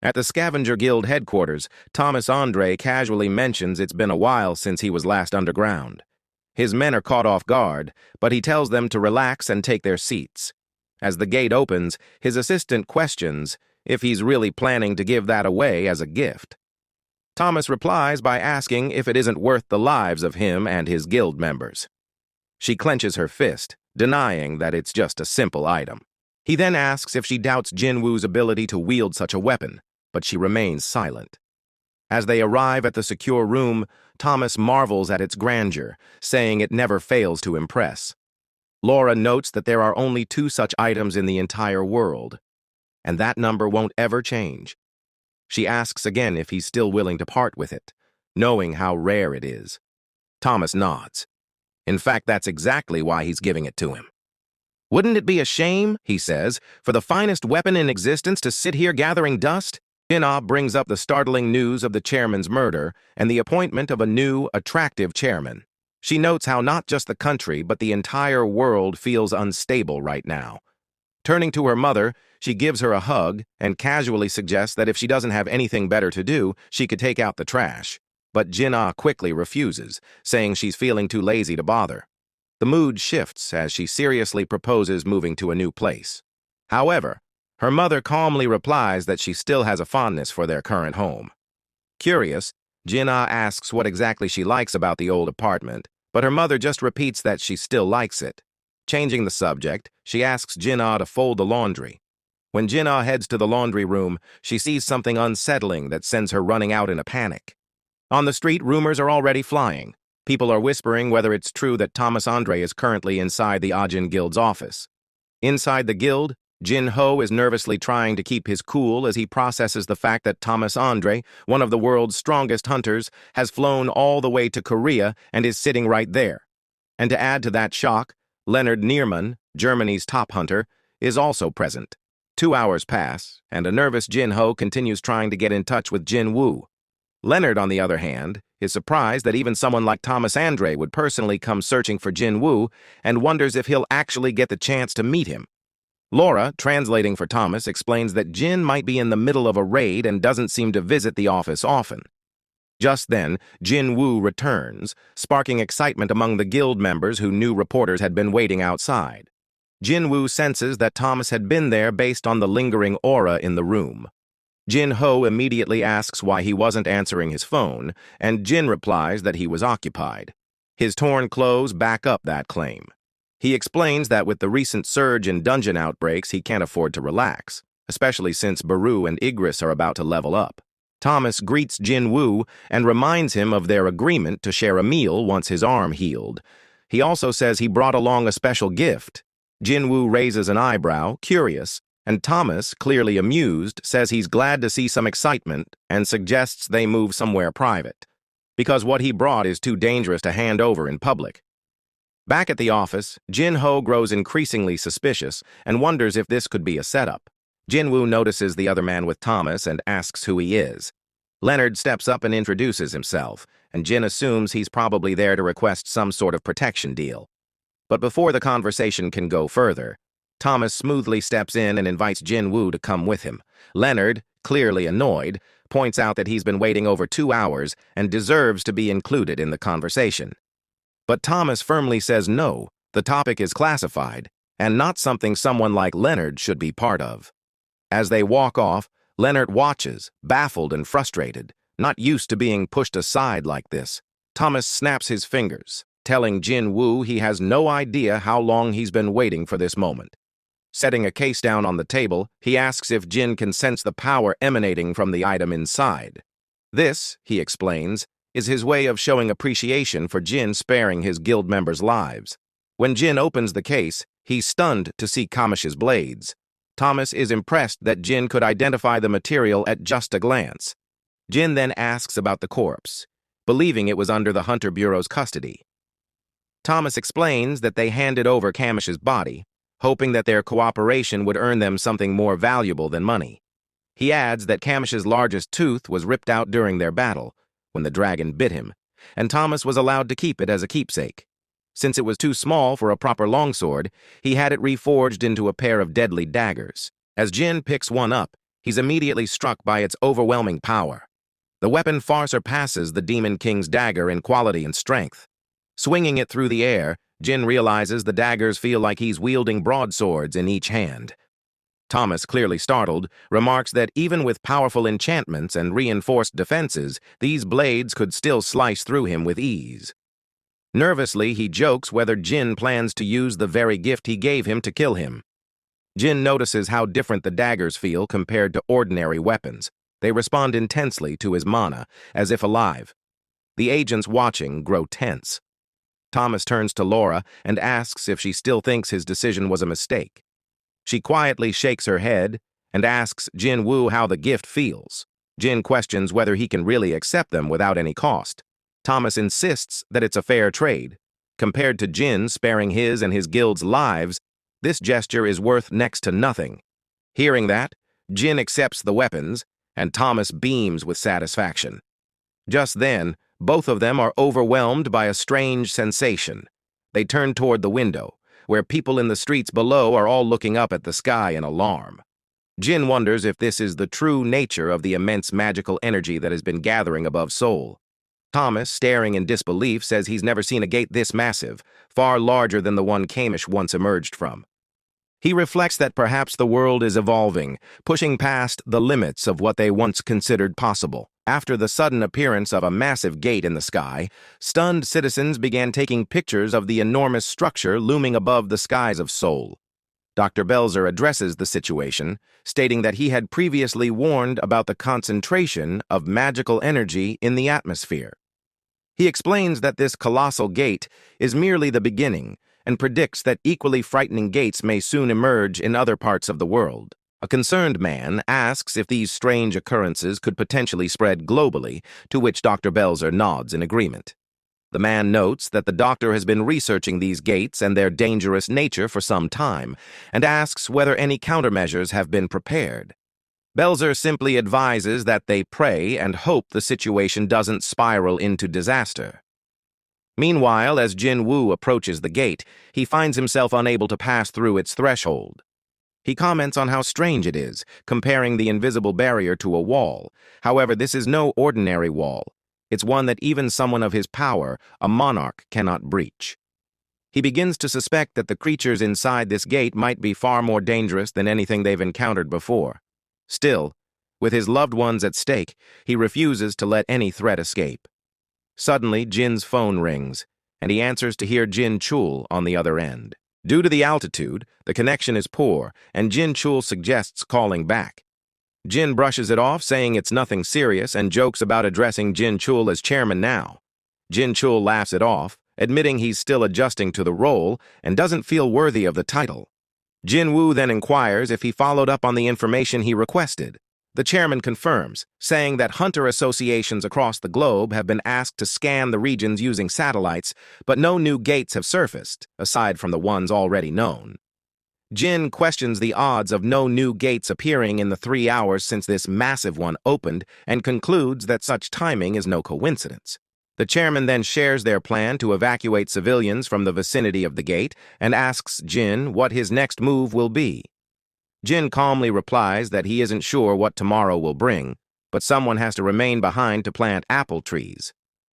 At the Scavenger Guild headquarters, Thomas Andre casually mentions it's been a while since he was last underground. His men are caught off guard, but he tells them to relax and take their seats. As the gate opens, his assistant questions if he's really planning to give that away as a gift. Thomas replies by asking if it isn't worth the lives of him and his guild members. She clenches her fist, denying that it's just a simple item. He then asks if she doubts Jinwoo's ability to wield such a weapon, but she remains silent. As they arrive at the secure room, Thomas marvels at its grandeur, saying it never fails to impress. Laura notes that there are only 2 such items in the entire world, and that number won't ever change. She asks again if he's still willing to part with it, knowing how rare it is. Thomas nods. In fact, that's exactly why he's giving it to him. "Wouldn't it be a shame," he says, "for the finest weapon in existence to sit here gathering dust?" Jinwoo brings up the startling news of the chairman's murder and the appointment of a new, attractive chairman. She notes how not just the country, but the entire world feels unstable right now. Turning to her mother, she gives her a hug and casually suggests that if she doesn't have anything better to do, she could take out the trash. But Jinwoo quickly refuses, saying she's feeling too lazy to bother. The mood shifts as she seriously proposes moving to a new place. However, her mother calmly replies that she still has a fondness for their current home. Curious, Jinwoo asks what exactly she likes about the old apartment, but her mother just repeats that she still likes it. Changing the subject, she asks Jinwoo to fold the laundry. When Jinwoo heads to the laundry room, she sees something unsettling that sends her running out in a panic. On the street, rumors are already flying. People are whispering whether it's true that Thomas Andre is currently inside the Ajin Guild's office. Inside the guild, Jinwoo is nervously trying to keep his cool as he processes the fact that Thomas Andre, one of the world's strongest hunters, has flown all the way to Korea and is sitting right there. And to add to that shock, Leonard Neerman, Germany's top hunter, is also present. 2 hours pass, and a nervous Jinwoo continues trying to get in touch with Jinwoo. Leonard, on the other hand, is surprised that even someone like Thomas Andre would personally come searching for Jinwoo and wonders if he'll actually get the chance to meet him. Laura, translating for Thomas, explains that Jin might be in the middle of a raid and doesn't seem to visit the office often. Just then, Jinwoo returns, sparking excitement among the guild members who knew reporters had been waiting outside. Jinwoo senses that Thomas had been there based on the lingering aura in the room. Jinwoo immediately asks why he wasn't answering his phone, and Jin replies that he was occupied. His torn clothes back up that claim. He explains that with the recent surge in dungeon outbreaks, he can't afford to relax, especially since Baru and Igris are about to level up. Thomas greets Jinwoo and reminds him of their agreement to share a meal once his arm healed. He also says he brought along a special gift. Jinwoo raises an eyebrow, curious, and Thomas, clearly amused, says he's glad to see some excitement and suggests they move somewhere private, because what he brought is too dangerous to hand over in public. Back at the office, Jinwoo grows increasingly suspicious and wonders if this could be a setup. Jinwoo notices the other man with Thomas and asks who he is. Leonard steps up and introduces himself, and Jin assumes he's probably there to request some sort of protection deal. But before the conversation can go further, Thomas smoothly steps in and invites Jinwoo to come with him. Leonard, clearly annoyed, points out that he's been waiting over 2 hours and deserves to be included in the conversation. But Thomas firmly says no, the topic is classified, and not something someone like Leonard should be part of. As they walk off, Leonard watches, baffled and frustrated, not used to being pushed aside like this. Thomas snaps his fingers, telling Jinwoo he has no idea how long he's been waiting for this moment. Setting a case down on the table, he asks if Jin can sense the power emanating from the item inside. This, he explains, is his way of showing appreciation for Jin sparing his guild members' lives. When Jin opens the case, he's stunned to see Kamish's blades. Thomas is impressed that Jin could identify the material at just a glance. Jin then asks about the corpse, believing it was under the Hunter Bureau's custody. Thomas explains that they handed over Kamish's body, hoping that their cooperation would earn them something more valuable than money. He adds that Kamish's largest tooth was ripped out during their battle, when the dragon bit him, and Thomas was allowed to keep it as a keepsake. Since it was too small for a proper longsword, he had it reforged into a pair of deadly daggers. As Jin picks one up, He's immediately struck by its overwhelming power. The weapon far surpasses the Demon King's dagger in quality and strength. Swinging it through the air, Jin realizes the daggers feel like he's wielding broadswords in each hand. Thomas, clearly startled, remarks that even with powerful enchantments and reinforced defenses, these blades could still slice through him with ease. Nervously, he jokes whether Jin plans to use the very gift he gave him to kill him. Jin notices how different the daggers feel compared to ordinary weapons. They respond intensely to his mana, as if alive. The agents watching grow tense. Thomas turns to Laura and asks if she still thinks his decision was a mistake. She quietly shakes her head and asks Jinwoo how the gift feels. Jin questions whether he can really accept them without any cost. Thomas insists that it's a fair trade. Compared to Jin sparing his and his guild's lives, this gesture is worth next to nothing. Hearing that, Jin accepts the weapons, and Thomas beams with satisfaction. Just then, both of them are overwhelmed by a strange sensation. They turn toward the window, where people in the streets below are all looking up at the sky in alarm. Jin wonders if this is the true nature of the immense magical energy that has been gathering above Seoul. Thomas, staring in disbelief, says he's never seen a gate this massive, far larger than the one Kamish once emerged from. He reflects that perhaps the world is evolving, pushing past the limits of what they once considered possible. After the sudden appearance of a massive gate in the sky, stunned citizens began taking pictures of the enormous structure looming above the skies of Seoul. Dr. Belzer addresses the situation, stating that he had previously warned about the concentration of magical energy in the atmosphere. He explains that this colossal gate is merely the beginning, and predicts that equally frightening gates may soon emerge in other parts of the world. A concerned man asks if these strange occurrences could potentially spread globally, to which Dr. Belzer nods in agreement. The man notes that the doctor has been researching these gates and their dangerous nature for some time, and asks whether any countermeasures have been prepared. Belzer simply advises that they pray and hope the situation doesn't spiral into disaster. Meanwhile, as Jinwoo approaches the gate, he finds himself unable to pass through its threshold. He comments on how strange it is, comparing the invisible barrier to a wall. However, this is no ordinary wall. It's one that even someone of his power, a monarch, cannot breach. He begins to suspect that the creatures inside this gate might be far more dangerous than anything they've encountered before. Still, with his loved ones at stake, he refuses to let any threat escape. Suddenly, Jin's phone rings, and he answers to hear Jin Chul on the other end. Due to the altitude, the connection is poor, and Jin Chul suggests calling back. Jin brushes it off, saying it's nothing serious, and jokes about addressing Jin Chul as chairman now. Jin Chul laughs it off, admitting he's still adjusting to the role and doesn't feel worthy of the title. Jinwoo then inquires if he followed up on the information he requested. The chairman confirms, saying that hunter associations across the globe have been asked to scan the regions using satellites, but no new gates have surfaced, aside from the ones already known. Jin questions the odds of no new gates appearing in the 3 hours since this massive one opened and concludes that such timing is no coincidence. The chairman then shares their plan to evacuate civilians from the vicinity of the gate and asks Jin what his next move will be. Jin calmly replies that he isn't sure what tomorrow will bring, but someone has to remain behind to plant apple trees.